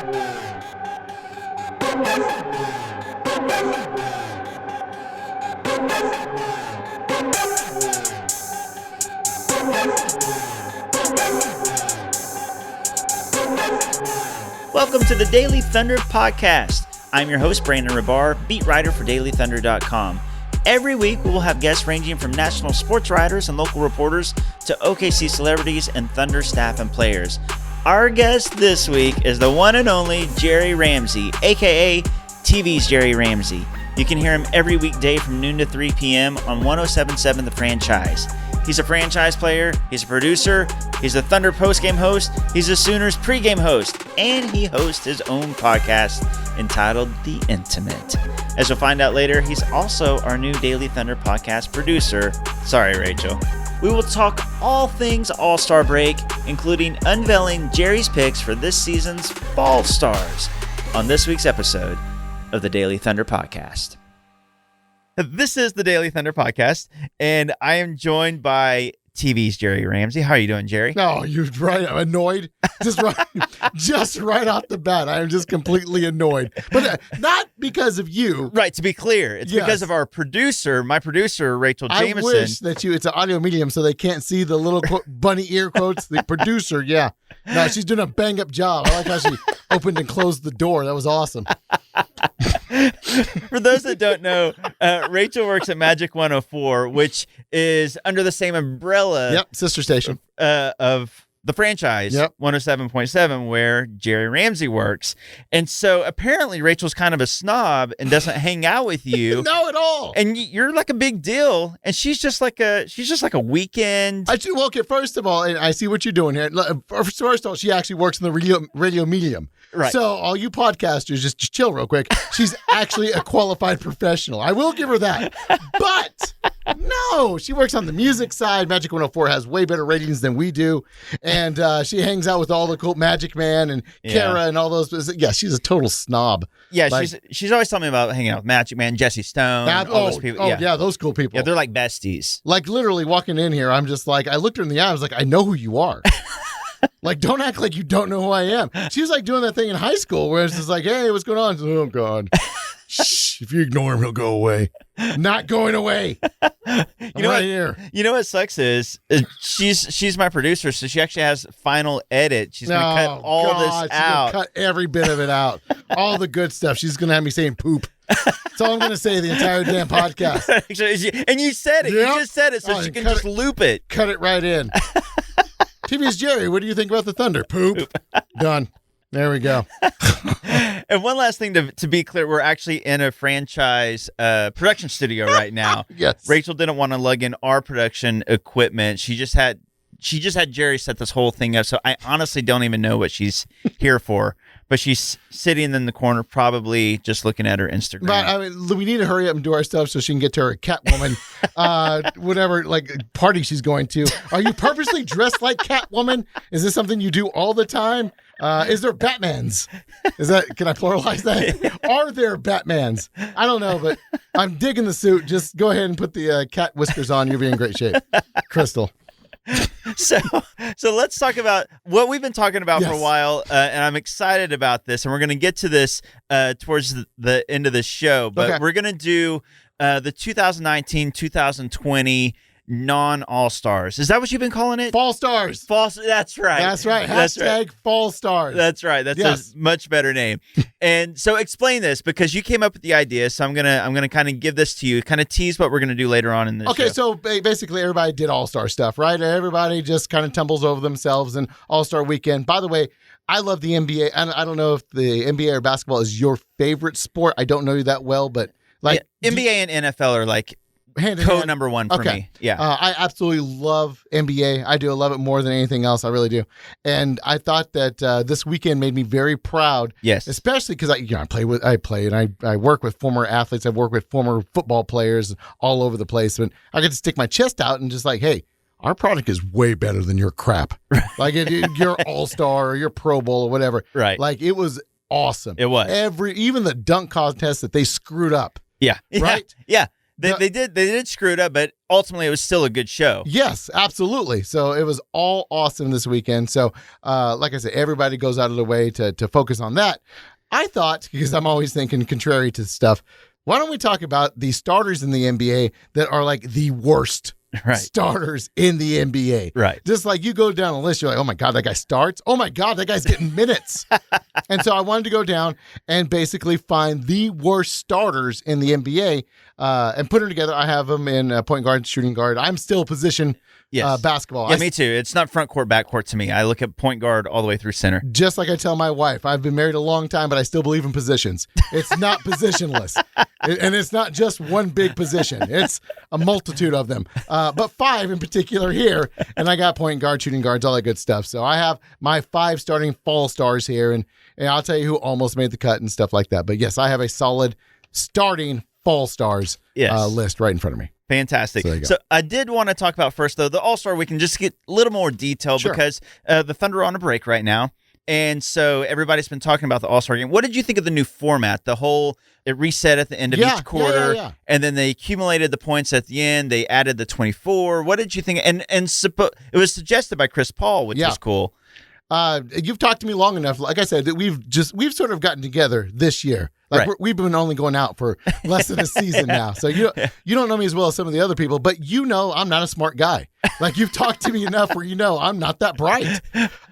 Welcome to the Daily Thunder podcast. I'm your host, Brandon Rabar, beat writer for dailythunder.com. Every week, we will have guests ranging from national sports writers and local reporters to OKC celebrities and Thunder staff and players. Our guest this week is the one and only Jerry Ramsey, a.k.a. TV's Jerry Ramsey. You can hear him every weekday from noon to 3 p.m. on 107.7 The Franchise. He's a franchise player, he's a producer, he's a Thunder postgame host, he's a Sooners pregame host, and he hosts his own podcast entitled The Intimate. As you'll find out later, he's also our new Daily Thunder podcast producer. Sorry, Rachel. We will talk all things All-Star break, including unveiling Jerry's picks for this season's Fall Stars on this week's episode of the Daily Thunder podcast. This is the Daily Thunder podcast, and I am joined by TV's Jerry Ramsey. How are you doing, Jerry? No, you're right. I'm annoyed. Just right off the bat. I am just completely annoyed. But not because of you. Right, to be clear. It's because of our producer, my producer, Rachel Jameson. I wish that it's an audio medium so they can't see the little bunny ear quotes. The producer, yeah. No, she's doing a bang-up job. I like how she opened and closed the door. That was awesome. For those that don't know, Rachel works at Magic 104, which is under the same umbrella. Yep, sister station. Of the franchise, 107.7, where Jerry Ramsey works. And so apparently Rachel's kind of a snob and doesn't hang out with you. No, at all. And you're like a big deal. And she's just like a weekend. Well, okay, first of all, and I see what you're doing here. First of all, she actually works in the radio medium. Right. So all you podcasters, just chill real quick. She's actually a qualified professional. I will give her that. But no, she works on the music side. Magic 104 has way better ratings than we do. And she hangs out with all the cool Magic Man and Kara and all those. Yeah, she's a total snob. Yeah, she's always telling me about hanging out with Magic Man, Jesse Stone, all those people. Yeah, those cool people. Yeah, they're like besties. Like literally walking in here, I'm just like, I looked her in the eye. I was like, I know who you are. Like, don't act like you don't know who I am. She was like doing that thing in high school where it's just like, hey, what's going on? Like, oh, God. Shh, if you ignore him, he'll go away. Not going away. Here. You know what sucks is she's my producer, so she actually has final edit. She's going to cut all this out. She's gonna cut every bit of it out. All the good stuff. She's going to have me saying poop. That's all I'm going to say the entire damn podcast. And you said it. Yep. You just said it, so she can just loop it. Cut it right in. TV's Jerry, what do you think about the Thunder? Poop. Done. There we go. And one last thing to be clear, we're actually in a franchise production studio right now. Yes. Rachel didn't want to lug in our production equipment. She just had Jerry set this whole thing up, so I honestly don't even know what she's here for. But she's sitting in the corner, probably just looking at her Instagram. But I mean, we need to hurry up and do our stuff so she can get to her Catwoman, whatever party she's going to. Are you purposely dressed like Catwoman? Is this something you do all the time? Is there Batmans? Can I pluralize that? Are there Batmans? I don't know, but I'm digging the suit. Just go ahead and put the cat whiskers on. You'll be in great shape. Crystal. So let's talk about what we've been talking about for a while, and I'm excited about this, and we're going to get to this towards the end of the show, but we're going to do the 2019-2020 non-All-Stars. Is that what you've been calling it? Fall Stars. That's right. That's right. Hashtag Fall Stars. That's right. That's a much better name. And so explain this, because you came up with the idea, so I'm gonna kind of give this to you, kind of tease what we're going to do later on in the show. Okay, so basically everybody did All-Star stuff, right? Everybody just kind of tumbles over themselves in All-Star weekend. By the way, I love the NBA. I don't know if the NBA or basketball is your favorite sport. I don't know you that well, but like NBA and NFL are like code number one for me. Yeah. I absolutely love NBA. I do. I love it more than anything else. I really do. And I thought that this weekend made me very proud. Yes. Especially because I play and I work with former athletes. I've worked with former football players all over the place. And I get to stick my chest out and just like, hey, our product is way better than your crap. Like your All-Star or your Pro Bowl or whatever. Right. Like it was awesome. It was. Even the dunk contest that they screwed up. Yeah. Right? Yeah. They did screw it up, but ultimately it was still a good show. Yes, absolutely. So it was all awesome this weekend. So like I said, everybody goes out of their way to focus on that. I thought, because I'm always thinking contrary to stuff, why don't we talk about the starters in the NBA that are like the worst starters in the NBA? Right. Just like you go down the list, you're like, oh my God, that guy starts. Oh my God, that guy's getting minutes. And so I wanted to go down and basically find the worst starters in the NBA and put them together. I have them in point guard, shooting guard. I'm still position basketball. Yeah, me too. It's not front court, back court to me. I look at point guard all the way through center. Just like I tell my wife, I've been married a long time, but I still believe in positions. It's not positionless. And it's not just one big position. It's a multitude of them. But 5 in particular here. And I got point guard, shooting guards, all that good stuff. So I have my 5 starting fall stars here. And I'll tell you who almost made the cut and stuff like that. But yes, I have a solid starting fall stars list right in front of me. Fantastic. So I did want to talk about first, though, the All-Star Weekend, just get a little more detail because the Thunder are on a break right now. And so everybody's been talking about the All-Star game. What did you think of the new format? The whole, it reset at the end of each quarter, and then they accumulated the points at the end. They added the 24. What did you think? And it was suggested by Chris Paul, which was cool. You've talked to me long enough. Like I said, that we've sort of gotten together this year. Like we've been only going out for less than a season now. So you don't know me as well as some of the other people, but I'm not a smart guy. Like you've talked to me enough where I'm not that bright.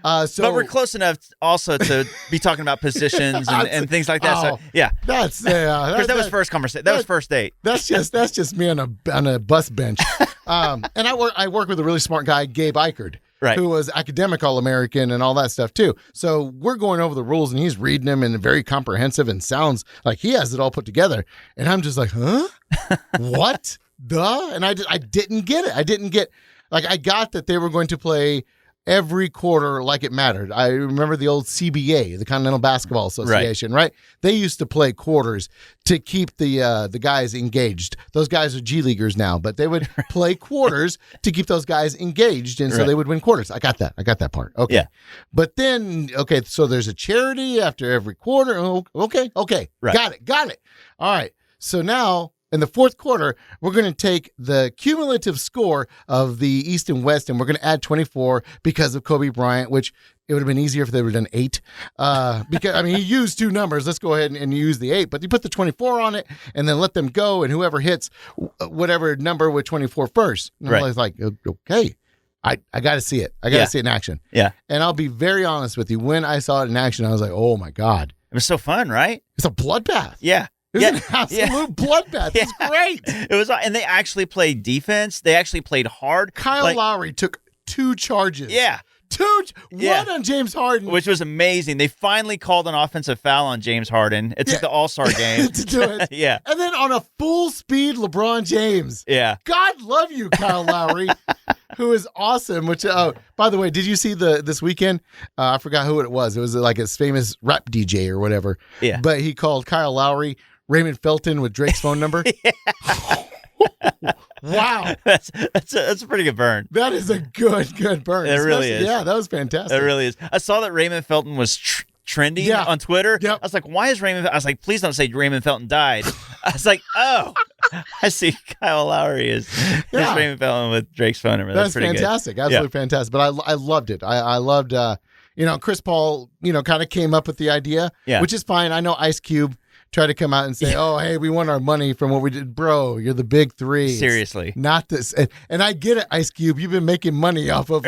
But we're close enough also to be talking about positions and things like that. So that's because that was first conversation. That was first date. That's just me on a bus bench. And I work with a really smart guy, Gabe Eichert. Who was academic All-American and all that stuff too. So we're going over the rules and he's reading them and very comprehensive and sounds like he has it all put together. And I'm just like, huh? What? And I didn't get it. I got that they were going to play every quarter like it mattered. I remember the old CBA, the Continental Basketball Association, right? They used to play quarters to keep the guys engaged. Those guys are G Leaguers now, but they would play quarters to keep those guys engaged, and so they would win quarters. I got that part. Okay. Yeah. But then, so there's a charity after every quarter. Okay. Got it. All right. So now, in the fourth quarter, we're going to take the cumulative score of the East and West, and we're going to add 24 because of Kobe Bryant, which it would have been easier if they would have done 8. Because he used 2 numbers. Let's go ahead and use the 8. But you put the 24 on it, and then let them go, and whoever hits whatever number with 24 first. And I was like, okay. I got to see it. I got to see it in action. Yeah. And I'll be very honest with you. When I saw it in action, I was like, oh, my God. It was so fun, right? It's a bloodbath. Yeah. It was an absolute bloodbath. It was great. It was, and they actually played defense. They actually played hard. Kyle Lowry took 2 charges. Yeah. One on James Harden. Which was amazing. They finally called an offensive foul on James Harden. It took the All-Star game. To do it. Yeah. And then on a full-speed LeBron James. Yeah. God love you, Kyle Lowry, who is awesome. Which, by the way, did you see this weekend? I forgot who it was. It was like his famous rap DJ or whatever. Yeah. But he called Kyle Lowry Raymond Felton with Drake's phone number. Wow. That's a pretty good burn. That is a good burn. It really is. Yeah, that was fantastic. It really is. I saw that Raymond Felton was trending on Twitter. Yep. I was like, why is Raymond? I was like, please don't say Raymond Felton died. I was like, oh, I see Kyle Lowry is Raymond Felton with Drake's phone number. That's pretty fantastic. Good. Absolutely fantastic. But I loved it. I loved, Chris Paul, kind of came up with the idea, which is fine. I know Ice Cube try to come out and say, oh, hey, we want our money from what we did. Bro, you're the big 3. Seriously. Not this. And I get it, Ice Cube. You've been making money off of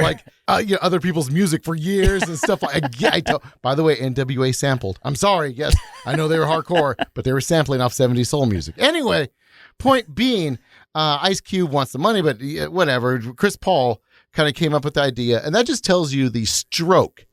other people's music for years and stuff. By the way, NWA sampled. I'm sorry. Yes, I know they were hardcore, but they were sampling off 70s soul music. Anyway, point being, Ice Cube wants the money, but whatever. Chris Paul kind of came up with the idea. And that just tells you the stroke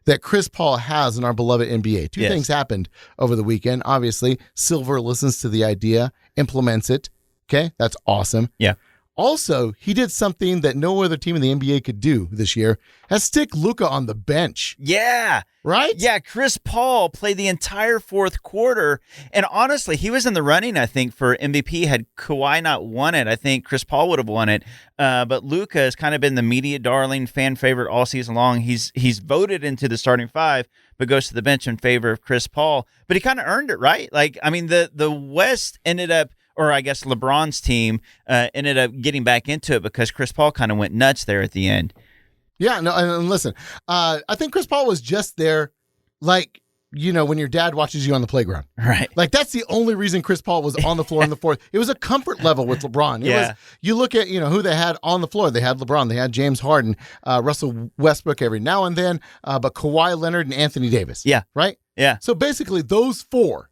that Chris Paul has in our beloved NBA. 2 things happened over the weekend. Obviously, Silver listens to the idea, implements it. Okay, that's awesome. Yeah. Also, he did something that no other team in the NBA could do this year. That's stick Luka on the bench. Yeah. Right? Yeah, Chris Paul played the entire fourth quarter. And honestly, he was in the running, I think, for MVP. Had Kawhi not won it, I think Chris Paul would have won it. But Luka has kind of been the media darling, fan favorite all season long. He's voted into the starting 5, but goes to the bench in favor of Chris Paul. But he kind of earned it, right? The West ended up or I guess LeBron's team, ended up getting back into it because Chris Paul kind of went nuts there at the end. Yeah, no, and listen, I think Chris Paul was just there, like, when your dad watches you on the playground. Right. Like, that's the only reason Chris Paul was on the floor in the fourth. It was a comfort level with LeBron. You look at, who they had on the floor. They had LeBron. They had James Harden, Russell Westbrook every now and then, but Kawhi Leonard and Anthony Davis. Yeah. Right? Yeah. So basically those four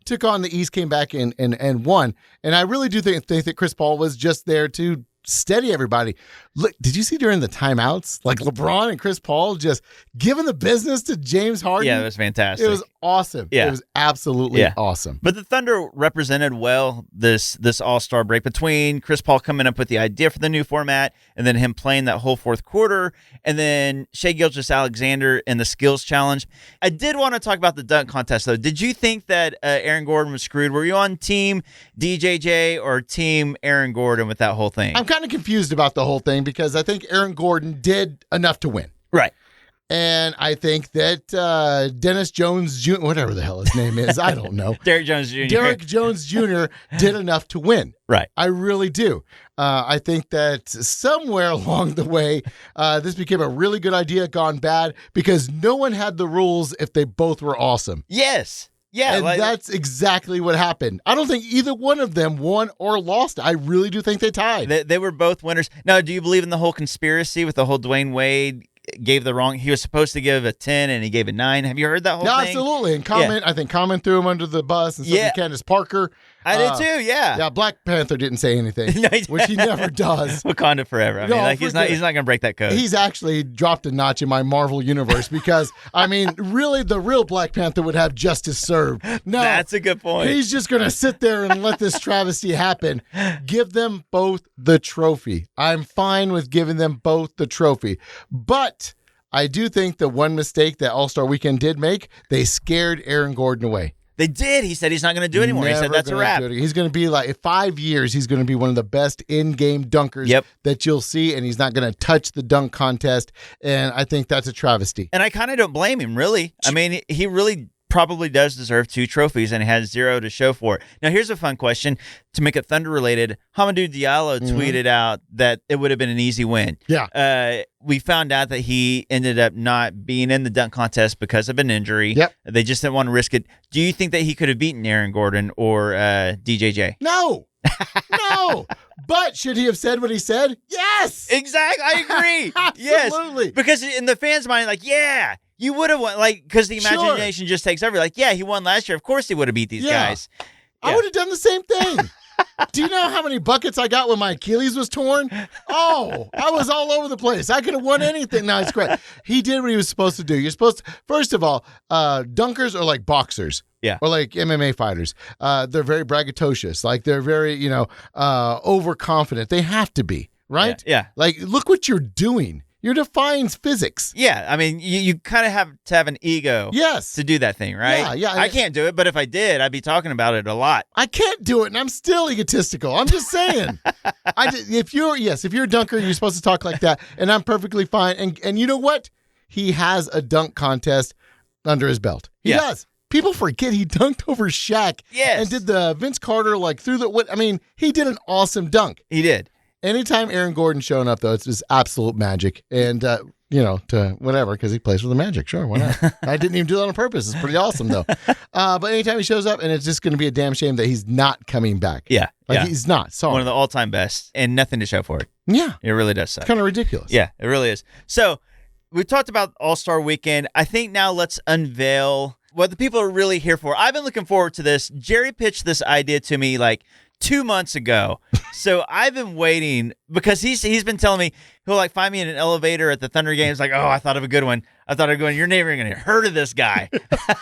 took on the East, came back and won. And I really do think that Chris Paul was just there to steady everybody. Look, did you see during the timeouts, like LeBron and Chris Paul just giving the business to James Harden? Yeah, it was fantastic. It was awesome. Yeah. It was absolutely awesome. But the Thunder represented well this All-Star break between Chris Paul coming up with the idea for the new format and then him playing that whole fourth quarter and then Shai Gilgeous-Alexander in the skills challenge. I did want to talk about the dunk contest, though. Did you think that Aaron Gordon was screwed? Were you on team DJJ or team Aaron Gordon with that whole thing? I'm kind of confused about the whole thing because I think Aaron Gordon did enough to win. Right. And I think that Dennis Jones Jr., whatever the hell his name is, I don't know. Derrick Jones Jr. Derrick Jones Jr. did enough to win. Right. I really do. I think that somewhere along the way, this became a really good idea gone bad because no one had the rules if they both were awesome. Yes. Yeah. And that's exactly what happened. I don't think either one of them won or lost. I really do think they tied. They were both winners. Now, do you believe in the whole conspiracy with the whole Dwayne Wade gave the wrong? He was supposed to give a 10 and he gave a 9. Have you heard that whole thing? Absolutely. And I think Common threw him under the bus and so did Candace Parker. I did too, yeah. Yeah, Black Panther didn't say anything, which he never does. Wakanda forever. I mean, he's not going to break that code. He's actually dropped a notch in my Marvel universe because, really, the real Black Panther would have justice served. No, that's a good point. He's just going to sit there and let this travesty happen. Give them both the trophy. I'm fine with giving them both the trophy. But I do think the one mistake that All-Star Weekend did make, they scared Aaron Gordon away. They did. He said he's not going to do it anymore. He said that's a wrap. He's going to be like, in 5 years, he's going to be one of the best in-game dunkers that you'll see, and he's not going to touch the dunk contest, and I think that's a travesty. And I kind of don't blame him, really. I mean, he really probably does deserve 2 trophies and has 0 to show for it. Now, here's a fun question to make it Thunder-related. Hamidou Diallo tweeted out that it would have been an easy win. Yeah. We found out that he ended up not being in the dunk contest because of an injury. Yep. They just didn't want to risk it. Do you think that he could have beaten Aaron Gordon or DJJ? No. No. But should he have said what he said? Yes. Exactly. I agree. Absolutely. Yes. Because in the fans' mind, like, yeah, you would have won. Like, because the imagination just takes over. Like, yeah, he won last year. Of course he would have beat these guys. I would have done the same thing. Do you know how many buckets I got when my Achilles was torn? Oh, I was all over the place. I could have won anything. No, it's great. He did what he was supposed to do. You're supposed to, first of all, dunkers are like boxers. Yeah. Or like MMA fighters. They're very braggadocious. Like they're very, overconfident. They have to be, right? Yeah. Like, look what you're doing. You're defying physics. Yeah, I mean, you kind of have to have an ego to do that thing, right? Yeah. I can't do it, but if I did, I'd be talking about it a lot. I can't do it, and I'm still egotistical. I'm just saying. If you're a dunker, you're supposed to talk like that, and I'm perfectly fine. And you know what? He has a dunk contest under his belt. He does. People forget he dunked over Shaq. Yes. And did the Vince Carter, he did an awesome dunk. He did. Anytime Aaron Gordon's showing up, though, it's just absolute magic. And, to whatever, because he plays for the Magic. Sure, why not? I didn't even do that on purpose. It's pretty awesome, though. But anytime he shows up, and it's just going to be a damn shame that he's not coming back. Yeah. He's not. Sorry. One of the all-time best, and nothing to show for it. Yeah. It really does suck. Kind of ridiculous. Yeah, it really is. So, we've talked about All-Star Weekend. I think now let's unveil what the people are really here for. I've been looking forward to this. Jerry pitched this idea to me 2 months ago. So I've been waiting because he's been telling me he'll find me in an elevator at the Thunder games. Like, oh, I thought of a good one. You're never going to heard of this guy.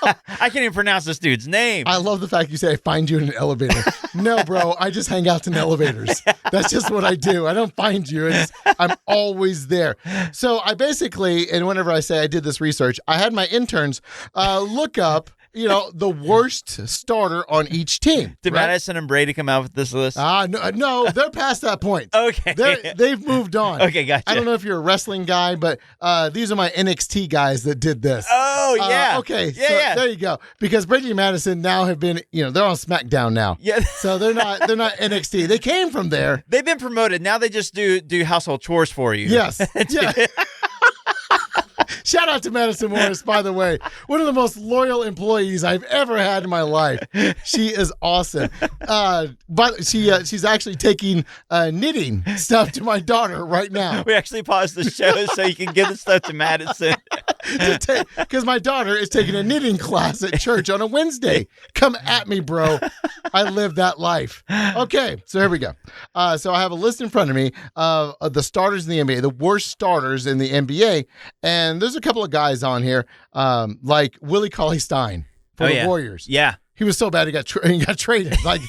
I can't even pronounce this dude's name. I love the fact you say I find you in an elevator. No, bro, I just hang out in elevators. That's just what I do. I don't find you. I'm always there. So I basically, and whenever I say I did this research, I had my interns look up the worst starter on each team. Did Madison and Brady come out with this list? No, they're past that point. Okay. They've moved on. Okay, gotcha. I don't know if you're a wrestling guy, but these are my NXT guys that did this. Oh, Oh, yeah. Okay. Yeah, so yeah. There you go. Because Brady and Madison now have been, they're on SmackDown now. Yeah. So they're not NXT. They came from there. They've been promoted. Now they just do household chores for you. Yes. Yeah. Shout out to Madison Morris, by the way. One of the most loyal employees I've ever had in my life. She is awesome. But she's actually taking knitting stuff to my daughter right now. We actually paused the show so you can give the stuff to Madison. Because my daughter is taking a knitting class at church on a Wednesday. Come at me, bro. I live that life. Okay, so here we go. So I have a list in front of me of the starters in the NBA, the worst starters in the NBA, and there's a couple of guys on here, like Willie Cauley-Stein for the Warriors. Yeah. He was so bad he got traded. Like,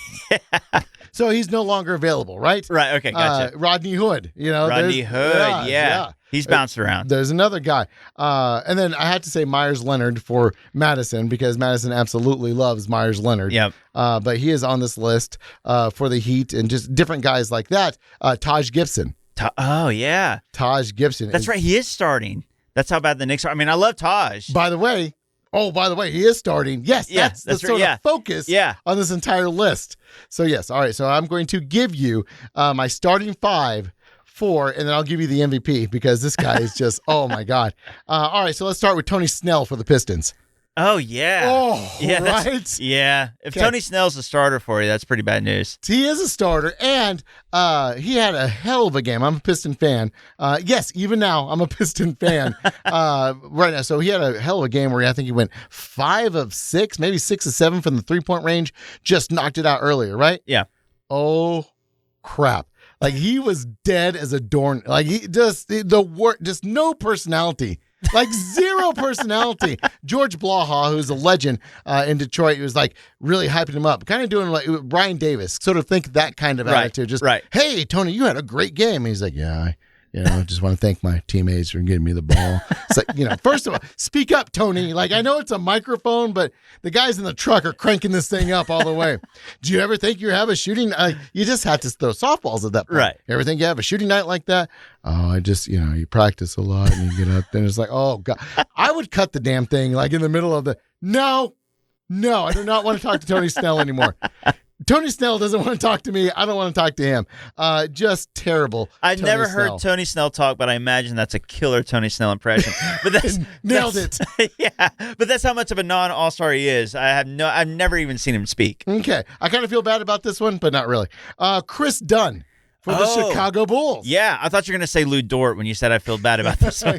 so he's no longer available, right? Right. Okay. Gotcha. Rodney Hood. Rodney Hood. Yeah. He's bounced around. There's another guy. And then I had to say Myers Leonard for Madison because Madison absolutely loves Myers Leonard. Yep. But he is on this list for the Heat and just different guys like that. Taj Gibson. Oh, yeah. Taj Gibson. That's right. He is starting. That's how bad the Knicks are. I mean, I love Taj. By the way, he is starting. Yes, that's the sort of focus on this entire list. So, yes. All right. So I'm going to give you my starting 5, 4, and then I'll give you the MVP because this guy is just, oh, my God. All right. So let's start with Tony Snell for the Pistons. Oh, yeah. Oh, yeah, right? Yeah. If Tony Snell's a starter for you, that's pretty bad news. He is a starter, and he had a hell of a game. I'm a Piston fan. Yes, even now, I'm a Piston fan right now. So he had a hell of a game where I think he went 5 of 6, maybe 6 of 7 from the three-point range. Just knocked it out earlier, right? Yeah. Oh, crap. Like, he was dead as a door. Like, he just no personality. Like, zero personality. George Blaha, who's a legend in Detroit, was like really hyping him up, kind of doing like Brian Davis, sort of think that kind of attitude. Just, hey, Tony, you had a great game. And he's like, yeah, I just want to thank my teammates for getting me the ball. It's like, first of all, speak up, Tony. Like, I know it's a microphone, but the guys in the truck are cranking this thing up all the way. Do you ever think you have a shooting? You just have to throw softballs at that point. Right. Ever think you have a shooting night like that? Oh, I just, you practice a lot and you get up and it's like, oh, God. I would cut the damn thing like in the middle of no, I do not want to talk to Tony Snell anymore. Tony Snell doesn't want to talk to me. I don't want to talk to him. Just terrible. I've never heard Tony Snell talk, but I imagine that's a killer Tony Snell impression. But that's nailed it. Yeah, but that's how much of a non-all-star he is. I've never even seen him speak. Okay, I kind of feel bad about this one, but not really. Chris Dunn for the Chicago Bulls. Yeah, I thought you were going to say Lou Dort when you said I feel bad about this one.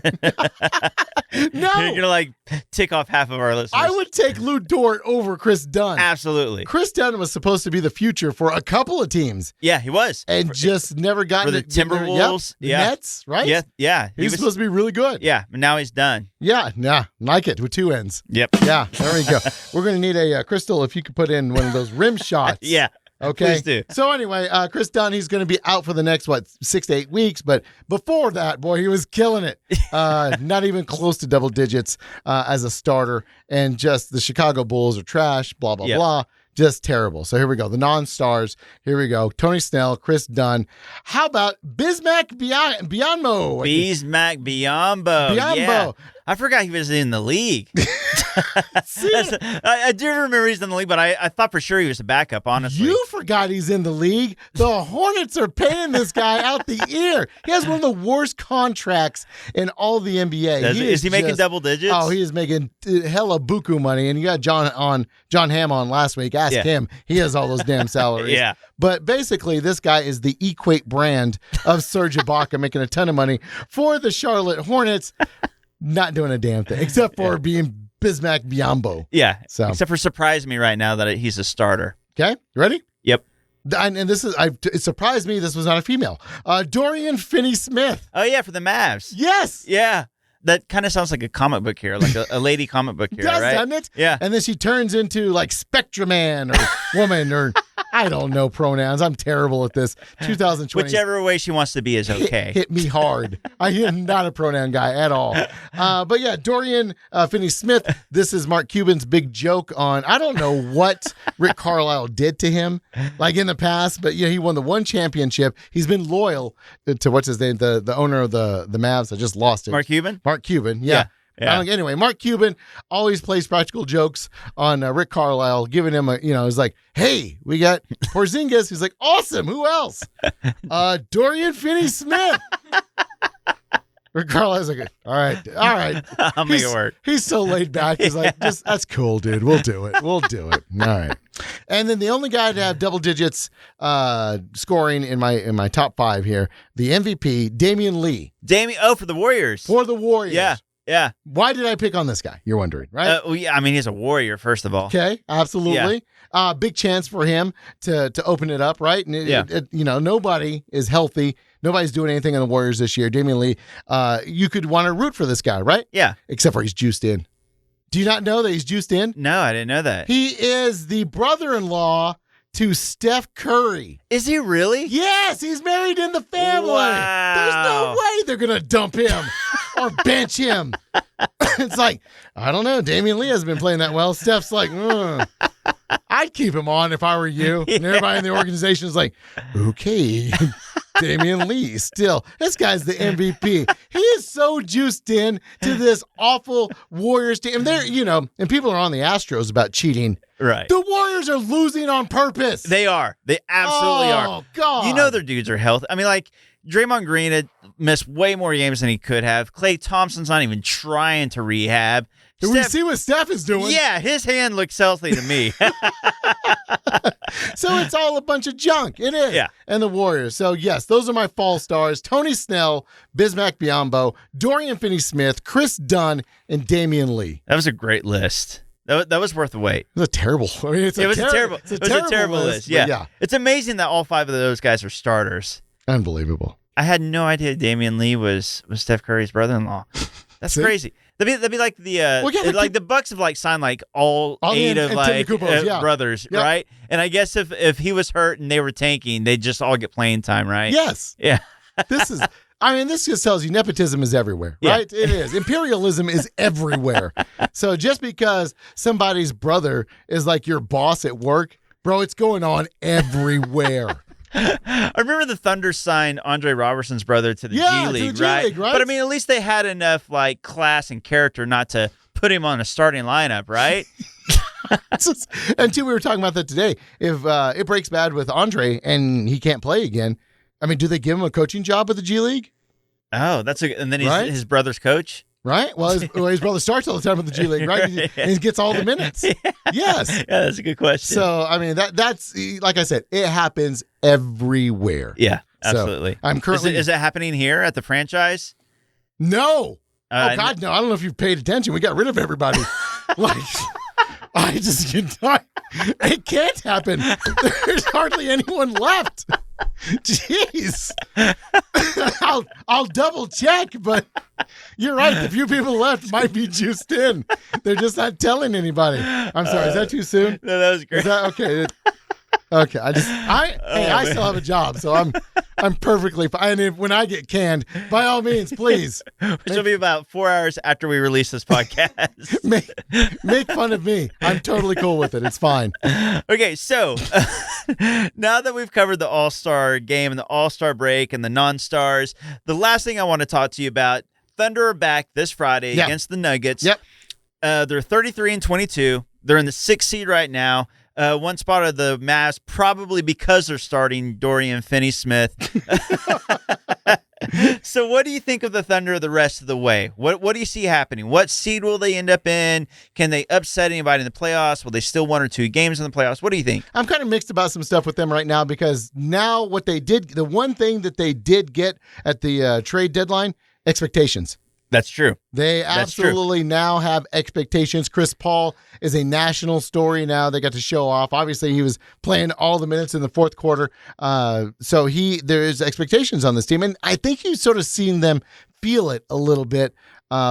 No. You're going to tick off half of our listeners. I would take Lou Dort over Chris Dunn. Absolutely. Chris Dunn was supposed to be the future for a couple of teams. Yeah, he was. And just never got for the Timberwolves. The Nets, right? Yeah. He was supposed to be really good. Yeah, but now he's done. Yeah, like it with 2 ends. Yep. Yeah, there we go. We're going to need a Crystal if you could put in one of those rim shots. Yeah. Okay. Please do. So anyway, Chris Dunn, he's going to be out for the next 6 to 8 weeks. But before that, boy, he was killing it. Not even close to double digits as a starter. And just the Chicago Bulls are trash. Blah blah blah. Just terrible. So here we go. The non-stars. Here we go. Tony Snell, Chris Dunn. How about Bismack Biyombo? Bismack Biyombo. Yeah. I forgot he was in the league. I do remember he's in the league, but I thought for sure he was a backup, honestly. You forgot he's in the league. The Hornets are paying this guy out the ear. He has one of the worst contracts in all the NBA. Is he making double digits? Oh, he is making hella buku money. And you got John Hamm on last week. Ask him. He has all those damn salaries. Yeah. But basically, this guy is the Equate brand of Serge Ibaka, making a ton of money for the Charlotte Hornets. Not doing a damn thing, except for being Bismack Biyombo. Yeah, so. Except for surprise me right now that he's a starter. Okay, you ready? Yep. And this is, it surprised me this was not a female. Dorian Finney-Smith. Oh, yeah, for the Mavs. Yes. Yeah. That kind of sounds like a comic book hero, like a lady comic book hero, right? Doesn't it? Yeah. And then she turns into like Spectrum-Man or woman or I don't know pronouns. I'm terrible at this. 2020. Whichever way she wants to be is okay. Hit me hard. I am not a pronoun guy at all. But yeah, Dorian Finney-Smith, this is Mark Cuban's big joke on, I don't know what Rick Carlisle did to him like in the past, but he won the one championship. He's been loyal to what's his name, the owner of the Mavs. I just lost it. Mark Cuban? Mark Cuban, yeah. Yeah. Anyway, Mark Cuban always plays practical jokes on Rick Carlisle, giving him it's like, hey, we got Porzingis. He's like, awesome. Who else? Dorian Finney-Smith. Rick Carlisle's like, all right. I'll make it work. He's so laid back. He's like, that's cool, dude. We'll do it. All right. And then the only guy to have double digits scoring in my top 5 here, the MVP, Damian Lee. For the Warriors. For the Warriors. Yeah. Why did I pick on this guy? You're wondering, right? He's a Warrior, first of all. Okay, absolutely. Big chance for him to open it up, right? And nobody is healthy. Nobody's doing anything on the Warriors this year. Damian Lee, you could want to root for this guy, right? Yeah. Except for he's juiced in. Do you not know that he's juiced in? No, I didn't know that. He is the brother-in-law to Steph Curry. Is he really? Yes, he's married in the family. Wow. There's no way they're going to dump him or bench him. It's like, I don't know. Damian Lee hasn't been playing that well. Steph's like, I'd keep him on if I were you. And everybody in the organization is like, okay, Damian Lee still. This guy's the MVP. He is so juiced in to this awful Warriors team. And they're, and people are on the Astros about cheating. Right. The Warriors are losing on purpose. They are. They absolutely are. Oh, God. Their dudes are healthy. Draymond Green had missed way more games than he could have. Klay Thompson's not even trying to rehab. We see what Steph is doing. Yeah, his hand looks healthy to me. So it's all a bunch of junk. It is. Yeah. And the Warriors. So, yes, those are my fall stars. Tony Snell, Bismack Biyombo, Dorian Finney-Smith, Chris Dunn, and Damian Lee. That was a great list. That was worth the wait. It was a terrible. It was a terrible list. Yeah. It's amazing that all 5 of those guys are starters. Unbelievable. I had no idea Damian Lee was Steph Curry's brother-in-law. That's crazy. That'd be like the Bucks have signed all 8 of brothers, yep. Right? And I guess if he was hurt and they were tanking, they'd just all get playing time, right? Yes. Yeah. This just tells you nepotism is everywhere, right? Yeah. It is. Imperialism is everywhere. So just because somebody's brother is like your boss at work, bro, it's going on everywhere. I remember the Thunder signed Andre Robertson's brother to the G League, right? But at least they had enough class and character not to put him on a starting lineup, right? Until we were talking about that today. If it breaks bad with Andre and he can't play again, do they give him a coaching job with the G League? Oh, and then he's his brother's coach. Right? Well, his brother starts all the time with the G League, right? And he gets all the minutes. Yes. Yeah, that's a good question. So, that's, like I said, it happens everywhere. Yeah, absolutely. So I'm currently... Is it happening here at the franchise? No. Oh, God, no. I don't know if you've paid attention. We got rid of everybody. It can't happen. There's hardly anyone left. Jeez. I'll double check, but you're right. The few people left might be juiced in. They're just not telling anybody. I'm sorry. Is that too soon? No, that was great. Is that okay? Okay. I still have a job, so I'm perfectly fine. And when I get canned, by all means, please. Which will be about 4 hours after we release this podcast. make fun of me. I'm totally cool with it. It's fine. Okay, so now that we've covered the All-Star game and the All-Star break and the non-stars, the last thing I want to talk to you about, Thunder are back this Friday against the Nuggets. Yep. They're 33-22. They're in the 6th seed right now. One spot of the Mavs, probably because they're starting Dorian Finney-Smith. So what do you think of the Thunder the rest of the way? What do you see happening? What seed will they end up in? Can they upset anybody in the playoffs? Will they still 1 or 2 games in the playoffs? What do you think? I'm kind of mixed about some stuff with them right now because now what they did, the one thing that they did get at the trade deadline, expectations. That's true. They absolutely now have expectations. Chris Paul is a national story now. They got to show off. Obviously, he was playing all the minutes in the fourth quarter. So there's expectations on this team. And I think you've sort of seen them feel it a little bit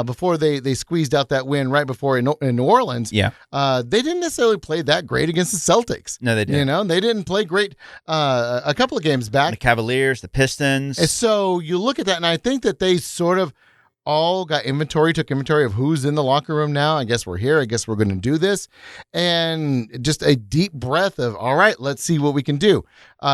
before they squeezed out that win right before in New Orleans. Yeah. They didn't necessarily play that great against the Celtics. No, they didn't. They didn't play great a couple of games back. The Cavaliers, the Pistons. And so you look at that, and I think that they sort of all took inventory of who's in the locker room now. I guess we're here. I guess we're going to do this. And just a deep breath of, all right, let's see what we can do.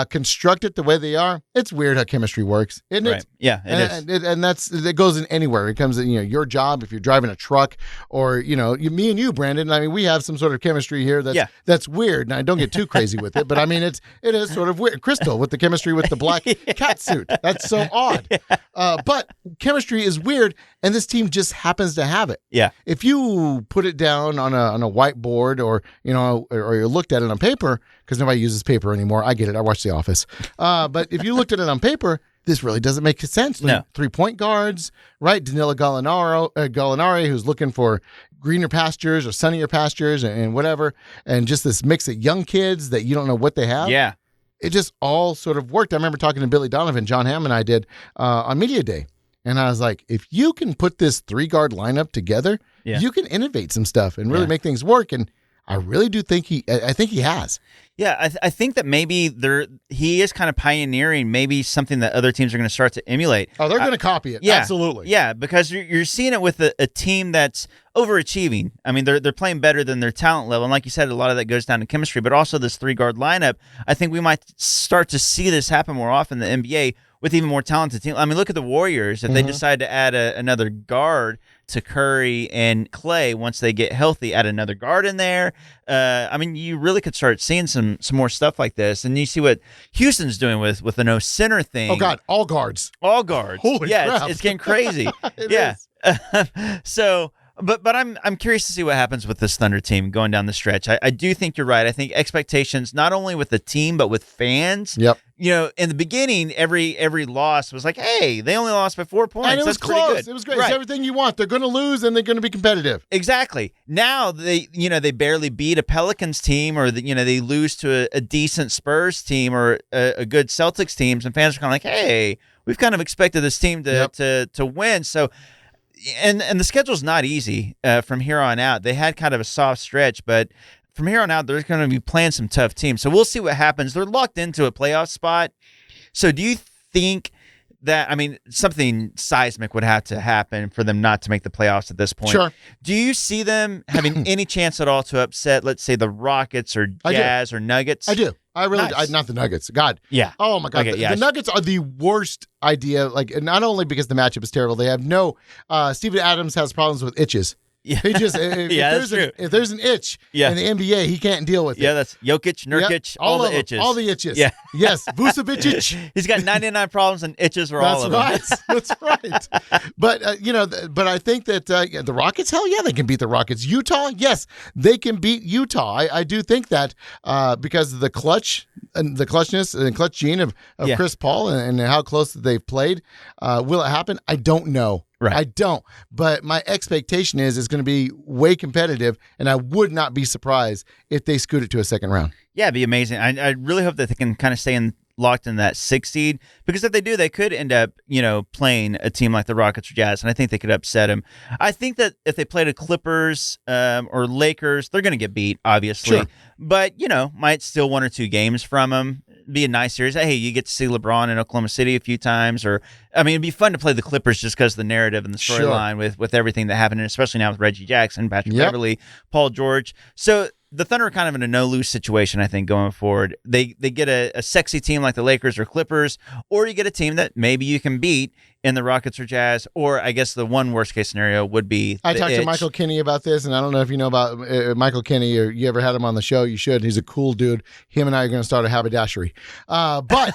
constructed the way they are, it's weird how chemistry works, isn't Right. it? Yeah, it is. And it goes in anywhere. It comes in, your job, if you're driving a truck, or, me and you, Brandon, I mean, we have some sort of chemistry here that's weird. Now, don't get too crazy with it, but I mean, it is sort of weird. Crystal with the chemistry with the black cat suit. That's so odd. But chemistry is weird, and this team just happens to have it. Yeah. If you put it down on a whiteboard, or you looked at it on paper, because nobody uses paper anymore. I get it. I watch The Office. But if you looked at it on paper, this really doesn't make sense. No. 3-point guards, right? Danilo Gallinari, who's looking for greener pastures or sunnier pastures and whatever, and just this mix of young kids that you don't know what they have. Yeah. It just all sort of worked. I remember talking to Billy Donovan, John Hamm and I did on Media Day. And I was like, if you can put this 3-guard lineup together, you can innovate some stuff and really make things work. And I really do think I think he has. Yeah, I think that maybe he is kind of pioneering maybe something that other teams are going to start to emulate. Oh, they're going to copy it. Yeah, absolutely. Yeah, because you're seeing it with a team that's overachieving. I mean, they're playing better than their talent level. And like you said, a lot of that goes down to chemistry, but also this 3-guard lineup. I think we might start to see this happen more often in the NBA with even more talented teams. I mean, look at the Warriors. If they decide to add another guard to Curry and Clay once they get healthy, add another guard in there. I mean, you really could start seeing some more stuff like this. And you see what Houston's doing with the no center thing. Oh, God, all guards. All guards. Holy crap. It's getting crazy. It is. So... But I'm curious to see what happens with this Thunder team going down the stretch. I do think you're right. I think expectations, not only with the team, but with fans. Yep. In the beginning, every loss was like, hey, they only lost by 4 points. And it was That's pretty close. good. It was great. Right. It's everything you want. They're going to lose, and they're going to be competitive. Exactly. Now they barely beat a Pelicans team, or they lose to a decent Spurs team or a good Celtics team, and fans are kind of like, hey, we've kind of expected this team to win. So. And the schedule's not easy from here on out. They had kind of a soft stretch, but from here on out, they're going to be playing some tough teams. So we'll see what happens. They're locked into a playoff spot. So do you think that, I mean, something seismic would have to happen for them not to make the playoffs at this point? Sure. Do you see them having any chance at all to upset, let's say, the Rockets or Jazz or Nuggets? I do. I really, Nice. not the Nuggets. God. Yeah. Oh my God. Okay, The Nuggets are the worst idea. Like, not only because the matchup is terrible, they have Steven Adams has problems with itches. Yeah. He just, if there's an itch in the NBA, he can't deal with it. Yeah, that's Jokic, Nurkic, Yep. all the of them. itches. All the itches. Yeah. Yes. Vucevic itch. He's got 99 problems and itches for all of them. That's right. But, but I think that the Rockets, hell yeah, they can beat the Rockets. Utah, yes, they can beat Utah. I do think that because of the clutchness and clutch gene of Chris Paul and how close they've played. Will it happen? I don't know. Right. I don't. But my expectation is it's going to be way competitive, and I would not be surprised if they scoot it to a second round. Yeah, it'd be amazing. I really hope that they can kind of stay locked in that 6 seed, because if they do, they could end up, playing a team like the Rockets or Jazz, and I think they could upset them. I think that if they played a Clippers or Lakers, they're going to get beat, obviously. Sure. But, might steal 1 or 2 games from them. Be a nice series. Hey, you get to see LeBron in Oklahoma City a few times, it'd be fun to play the Clippers just because of the narrative and the storyline with everything that happened, and especially now with Reggie Jackson, Patrick Beverly, Paul George. So the Thunder are kind of in a no-lose situation, I think, going forward. They get a sexy team like the Lakers or Clippers, or you get a team that maybe you can beat in the Rockets or Jazz, or I guess the one worst-case scenario would be I talked to Michael Kinney about this, and I don't know if you know about Michael Kinney, or you ever had him on the show. You should. He's a cool dude. Him and I are going to start a haberdashery. But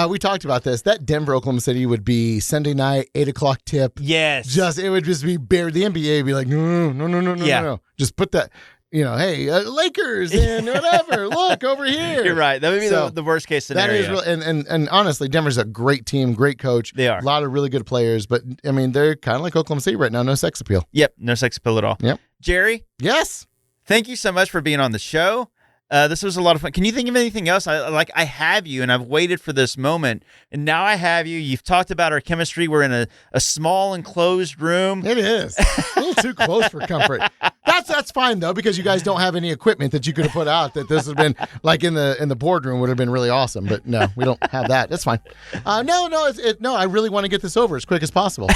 we talked about this. That Denver-Oklahoma City would be Sunday night, 8 o'clock tip. Yes. It would just be bare. The NBA would be like, no. Just put that... hey, Lakers and whatever. Look over here. You're right. That would be the worst case scenario. That is real, and honestly, Denver's a great team, great coach. They are. A lot of really good players, but they're kind of like Oklahoma City right now. No sex appeal. Yep, no sex appeal at all. Yep. Jerry? Yes. Thank you so much for being on the show. This was a lot of fun. Can you think of anything else? I have you, and I've waited for this moment, and now I have you. You've talked about our chemistry. We're in a small enclosed room. It is a little too close for comfort. That's fine though, because you guys don't have any equipment that you could have put out. That this would have been like in the boardroom would have been really awesome. But no, we don't have that. That's fine. No. I really want to get this over as quick as possible.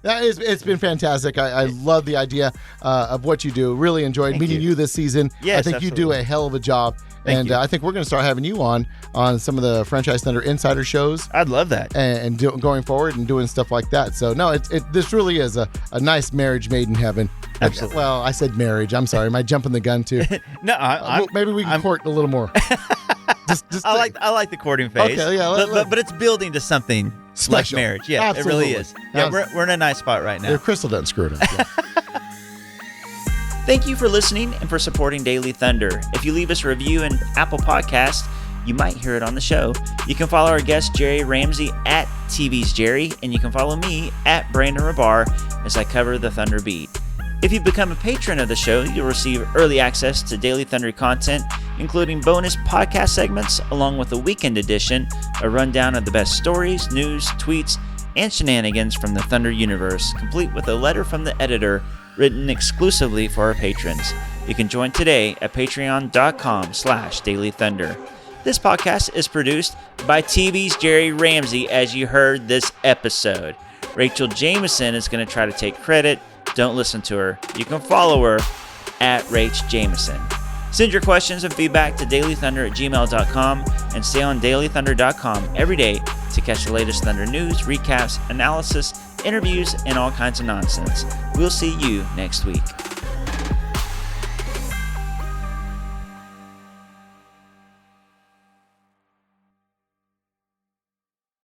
It's been fantastic. I love the idea of what you do. Really enjoyed meeting you this season. Yes, I think absolutely. you do a hell of a job. And I think we're going to start having you on some of the Franchise Thunder Insider shows. I'd love that. And going forward and doing stuff like that. So, no, this really is a nice marriage made in heaven. Absolutely. Well, I said marriage. I'm sorry. Am I jumping the gun too? No, maybe we can court a little more. I like the courting phase. Okay, yeah. But it's building to something special. Like marriage. Yeah, Absolutely. It really is. Yeah, we're in a nice spot right now. If Crystal doesn't screw it up. Yeah. Thank you for listening and for supporting Daily Thunder. If you leave us a review in Apple Podcasts, you might hear it on the show. You can follow our guest Jerry Ramsey at TV's Jerry, and you can follow me at Brandon Rabar as I cover the Thunder Beat. If you become a patron of the show, you'll receive early access to Daily Thunder content, including bonus podcast segments, along with a weekend edition, a rundown of the best stories, news, tweets, and shenanigans from the Thunder universe, complete with a letter from the editor written exclusively for our patrons. You can join today at patreon.com/Daily Thunder. This podcast is produced by TV's Jerry Ramsey, as you heard this episode. Rachel Jameson is going to try to take credit. Don't listen to her. You can follow her at Rach Jameson. Send your questions and feedback to dailythunder@gmail.com and stay on dailythunder.com every day to catch the latest Thunder news, recaps, analysis, interviews, and all kinds of nonsense. We'll see you next week.